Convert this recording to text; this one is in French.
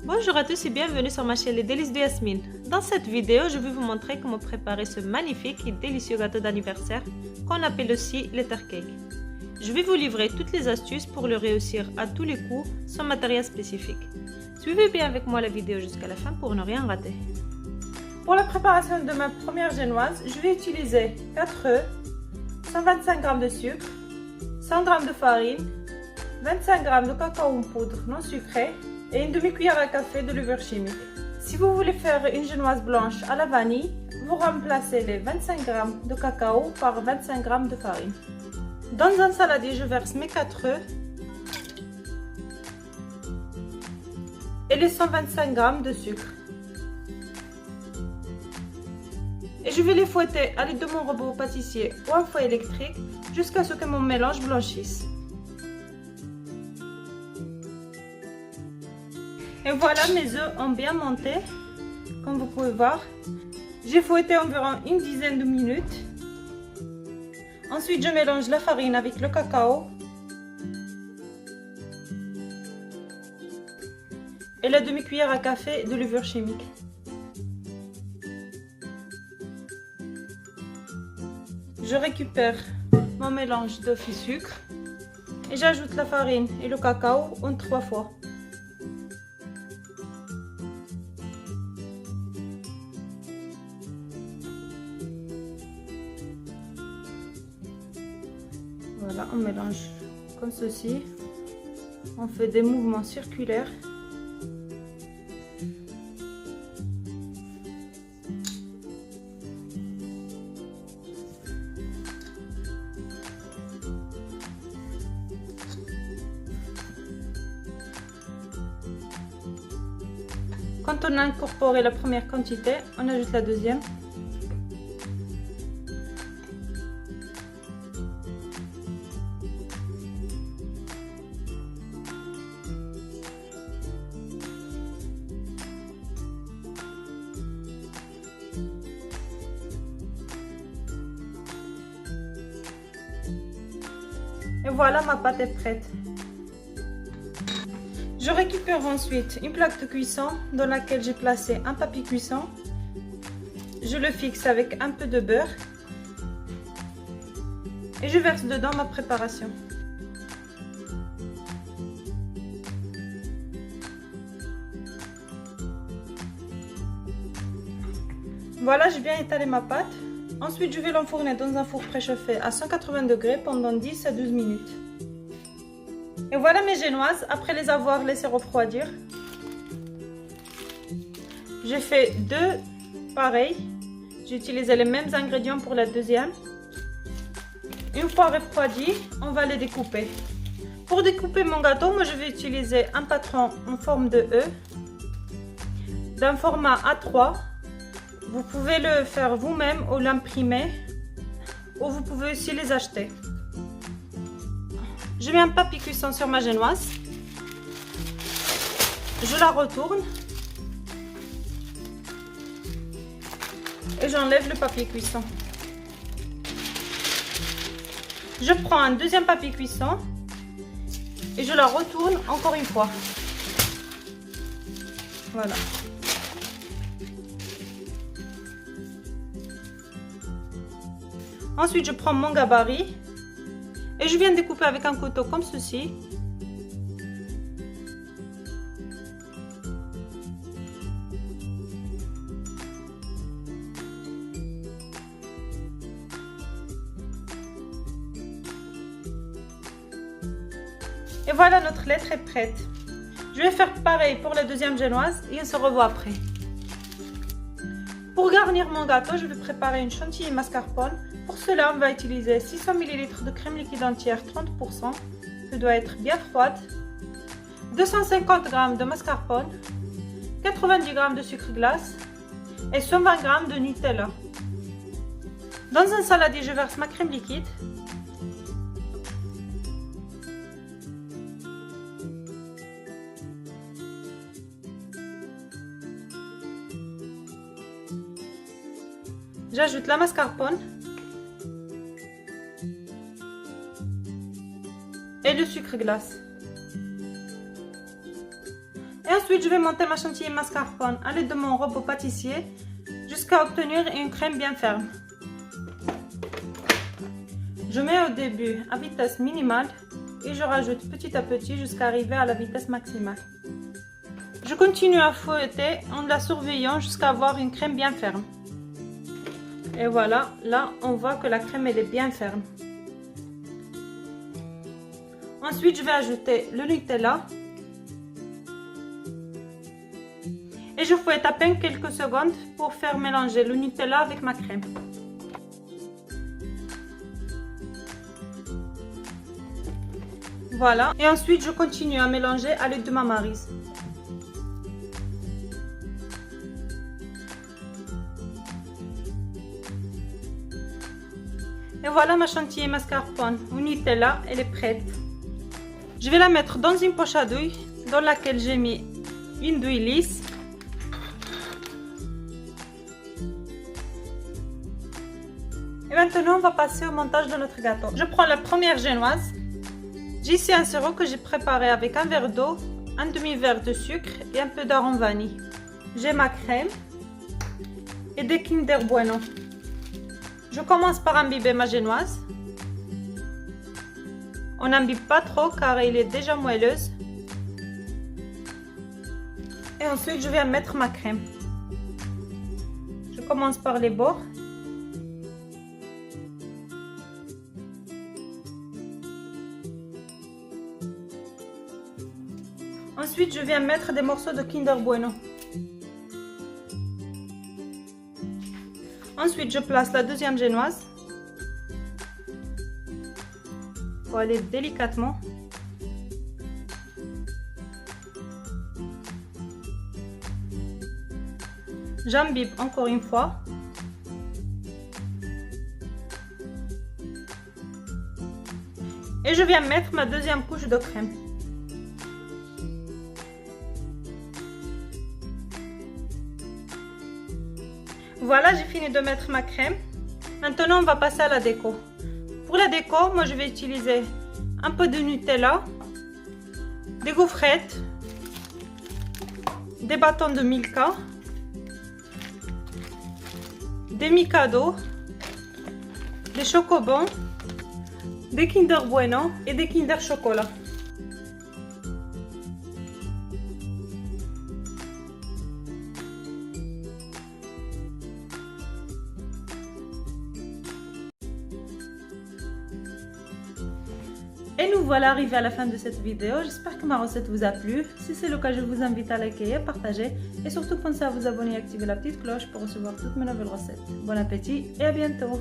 Bonjour à tous et bienvenue sur ma chaîne Les Délices de Yasmine. Dans cette vidéo, je vais vous montrer comment préparer ce magnifique et délicieux gâteau d'anniversaire qu'on appelle aussi letter cake. Je vais vous livrer toutes les astuces pour le réussir à tous les coups sans matériel spécifique. Suivez bien avec moi la vidéo jusqu'à la fin pour ne rien rater. Pour la préparation de ma première génoise, je vais utiliser 4 œufs, 125 g de sucre, 100 g de farine, 25 g de cacao en poudre non sucré et une demi-cuillère à café de levure chimique. Si vous voulez faire une génoise blanche à la vanille, vous remplacez les 25 g de cacao par 25 g de farine. Dans un saladier, je verse mes 4 œufs et les 125 g de sucre. Et je vais les fouetter à l'aide de mon robot pâtissier ou un fouet électrique jusqu'à ce que mon mélange blanchisse. Et voilà, mes œufs ont bien monté, comme vous pouvez voir. J'ai fouetté environ une dizaine de minutes. Ensuite, je mélange la farine avec le cacao et la demi-cuillère à café de levure chimique. Je récupère mon mélange d'œufs et sucre et j'ajoute la farine et le cacao en 3 fois. Voilà, on mélange comme ceci. On fait des mouvements circulaires. Quand on a incorporé la première quantité, on ajoute la deuxième. Et voilà, ma pâte est prête. Je récupère ensuite une plaque de cuisson dans laquelle j'ai placé un papier cuisson. Je le fixe avec un peu de beurre et je verse dedans ma préparation. Voilà, j'ai bien étalé ma pâte. Ensuite, je vais l'enfourner dans un four préchauffé à 180 degrés pendant 10 à 12 minutes. Et voilà mes génoises, après les avoir laissées refroidir. J'ai fait 2 pareils. J'ai utilisé les mêmes ingrédients pour la deuxième. Une fois refroidies, on va les découper. Pour découper mon gâteau, moi je vais utiliser un patron en forme de E, d'un format A3. Vous pouvez le faire vous-même ou l'imprimer, ou vous pouvez aussi les acheter. Je mets un papier cuisson sur ma génoise. Je la retourne. Et j'enlève le papier cuisson. Je prends un deuxième papier cuisson et je la retourne encore une fois. Voilà. Ensuite, je prends mon gabarit et je viens découper avec un couteau comme ceci. Et voilà, notre lettre est prête. Je vais faire pareil pour la deuxième génoise et on se revoit après. Pour garnir mon gâteau, je vais préparer une chantilly mascarpone. Pour cela, on va utiliser 600 ml de crème liquide entière 30%, qui doit être bien froide, 250 g de mascarpone, 90 g de sucre glace et 120 g de Nutella. Dans un saladier, je verse ma crème liquide. J'ajoute la mascarpone et le sucre glace. Et ensuite, je vais monter ma chantilly mascarpone à l'aide de mon robot pâtissier jusqu'à obtenir une crème bien ferme. Je mets au début à vitesse minimale et je rajoute petit à petit jusqu'à arriver à la vitesse maximale. Je continue à fouetter en la surveillant jusqu'à avoir une crème bien ferme. Et voilà, là on voit que la crème elle est bien ferme. Ensuite, je vais ajouter le Nutella. Et je fouette à peine quelques secondes pour faire mélanger le Nutella avec ma crème. Voilà. Et ensuite, je continue à mélanger à l'aide de ma maryse. Et voilà ma chantilly mascarpone au Nutella, elle est prête. Je vais la mettre dans une poche à douille dans laquelle j'ai mis une douille lisse. Et maintenant, on va passer au montage de notre gâteau. Je prends la première génoise. J'ai ici un sirop que j'ai préparé avec un verre d'eau, un demi-verre de sucre et un peu d'arôme vanille. J'ai ma crème et des Kinder Bueno. Je commence par imbiber ma génoise. On n'imbibe pas trop car elle est déjà moelleuse. Et ensuite, je vais mettre ma crème. Je commence par les bords. Ensuite, je viens mettre des morceaux de Kinder Bueno. Ensuite, je place la deuxième génoise. Pour aller délicatement. J'imbibe encore une fois. Et je viens mettre ma deuxième couche de crème. Voilà, j'ai fini de mettre ma crème. Maintenant, on va passer à la déco. Pour la déco, moi je vais utiliser un peu de Nutella, des gaufrettes, des bâtons de Milka, des Mikado, des chocobons, des Kinder Bueno et des Kinder Chocolat. Et nous voilà arrivés à la fin de cette vidéo. J'espère que ma recette vous a plu. Si c'est le cas, je vous invite à liker et partager. Et surtout, pensez à vous abonner et activer la petite cloche pour recevoir toutes mes nouvelles recettes. Bon appétit et à bientôt!